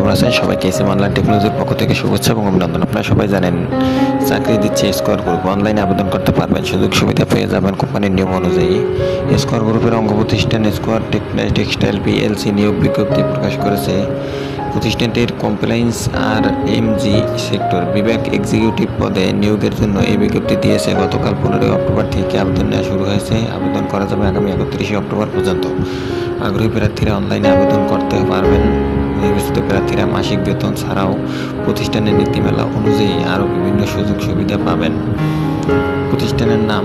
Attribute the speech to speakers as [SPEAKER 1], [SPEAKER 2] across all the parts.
[SPEAKER 1] কেমন আছেন? সবাইকে এসএম অনলাইন টেকনোলজির পক্ষ থেকে শুভেচ্ছা এবং অভিনন্দন। আপনারা সবাই জানেন চাকরি দিচ্ছে স্কয়ার গ্রুপ। অনলাইনে আবেদন করতে পারবেন, সুযোগ সুবিধা পেয়ে যাবেন কোম্পানির নিয়ম অনুযায়ী। স্কয়ার গ্রুপের অঙ্গ প্রতিষ্ঠান স্কয়ার টেক্সটাইল পিএলসি নিয়োগ বিজ্ঞপ্তি প্রকাশ করেছে। প্রতিষ্ঠানটির কমপ্লায়েন্স আর এমজি সেক্টর বিভাগ এক্সিকিউটিভ পদে নিয়োগের জন্য এই বিজ্ঞপ্তি দিয়েছে। গতকাল 15 অক্টোবর থেকে আবেদন নেওয়া শুরু হয়েছে। আবেদন করা যাবে আগামী 31 অক্টোবর পর্যন্ত। আগ্রহী প্রার্থীরা অনলাইনে আবেদন করতে পারবেন। নির্বাচিত প্রার্থীরা মাসিক বেতন ছাড়াও প্রতিষ্ঠানের নীতিমালা অনুযায়ী আরও বিভিন্ন সুযোগ সুবিধা পাবেন। প্রতিষ্ঠানের নাম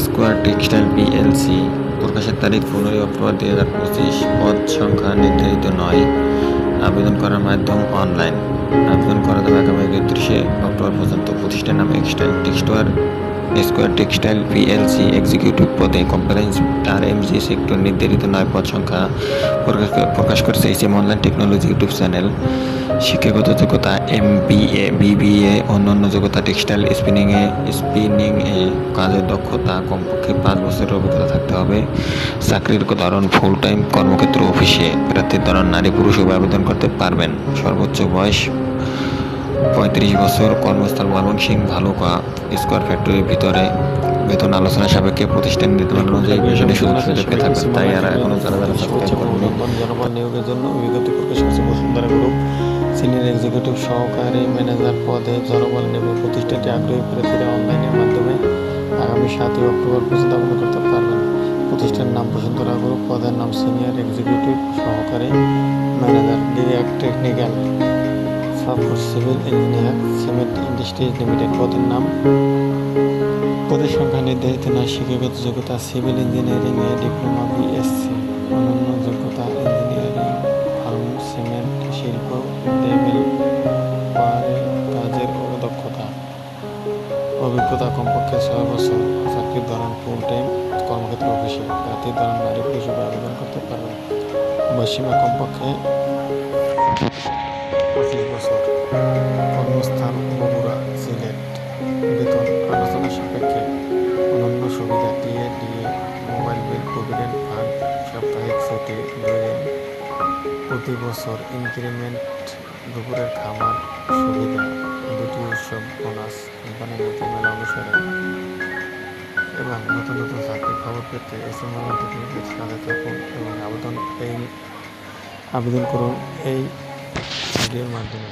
[SPEAKER 1] স্কয়ার টেক্সটাইল পিএলসি। প্রকাশের তারিখ 15 অক্টোবর 2025। পদ সংখ্যা নির্ধারিত নয়। আবেদন করার মাধ্যম অনলাইন। আবেদন করা যাবে আগামী 31 অক্টোবর পর্যন্ত। প্রতিষ্ঠানের নাম স্কয়ার টেক্সটাইল পিএলসি এক্সিকিউটিভ পদে কমপ্লায়েন্স আর এমজি সেক্টর নির্ধারিত নয়। পদ সংখ্যা প্রকাশ করেছে SM online technology YouTube channel. শিক্ষাগত যোগ্যতা এমবিএ, বিবিএ, অন্যান্য যোগ্যতা টেক্সটাইল স্পিনিং এ কাজের দক্ষতা কমপক্ষে 5 বছরের অভিজ্ঞতা থাকতে হবে। চাকরির ধরন ফুল টাইম কর্মক্ষেত্র অফিসে। প্রার্থীর ধরন নারী পুরুষ উভয় আবেদন করতে পারবেন। সর্বোচ্চ বয়স 35 বছর। কর্মস্থল ময়মনসিংহ ভালুকা স্কয়ার ফ্যাক্টরির ভিতরে। বেতন আলোচনা সাপেক্ষে প্রতিষ্ঠানের নীতিমালা অনুযায়ী বেতনের সুযোগ সুবিধা পেয়ে থাকবেন। তাই আর এখনো যারা সাবস্ক্রাইব করেননি
[SPEAKER 2] জনবল নিয়োগের জন্য বিজ্ঞপ্তি প্রকাশ করেছে বসুন্ধরা গ্রুপ। সিনিয়র এক্সিকিউটিভ সহকারী ম্যানেজার পদে জনবল নেবে। প্রতিষ্ঠানটি আগ্রহী প্রার্থীরা অনলাইনের মাধ্যমে আগামী 7 অক্টোবর পর্যন্ত আবেদন করতে পারবেন। প্রতিষ্ঠানের নাম বসুন্ধরা গ্রুপ। পদের নাম সিনিয়র এক্সিকিউটিভ সহকারী manager technical support civil engineer cement industries limited. পদের নাম পদের সংখ্যা নির্ধারিত নয়। শিক্ষাগত যোগ্যতা সিভিল ইঞ্জিনিয়ারিং এ ডিপ্লোমা বিএসসি। অন্যান্য যোগ্যতা ইঞ্জিনিয়ারিং ফার্ম সিমেন্ট শিল্প ডেভেলপারে কাজের অভিজ্ঞতা কমপক্ষে 6 বছর। চাকরির ধরন ফুল টাইম কর্মক্ষেত্র অফিসে। প্রার্থীর ধরন নারী পুরুষ আবেদন করতে পারবেন। বয়সীমা কমপক্ষে 25 বছর। কর্মস্থান বগুড়া সিলেট। বেতন আলোচনা সাপেক্ষে। অন্যান্য সুবিধা DA mobile bill, provident fund, সাপ্তাহিক ছুটি 2 দিন প্রতি বছর, ইনক্রিমেন্ট, দুপুরের খাবার সুবিধা, 2টি উৎসব বোনাস কোম্পানির নীতিমালা অনুসারে। এবং নতুন নতুন চাকরির খবর পেতে এসএম অনলাইন টেকনোলজির সাথে থাকুন এবং আবেদন করুন এই ভিডিওর মাধ্যমে।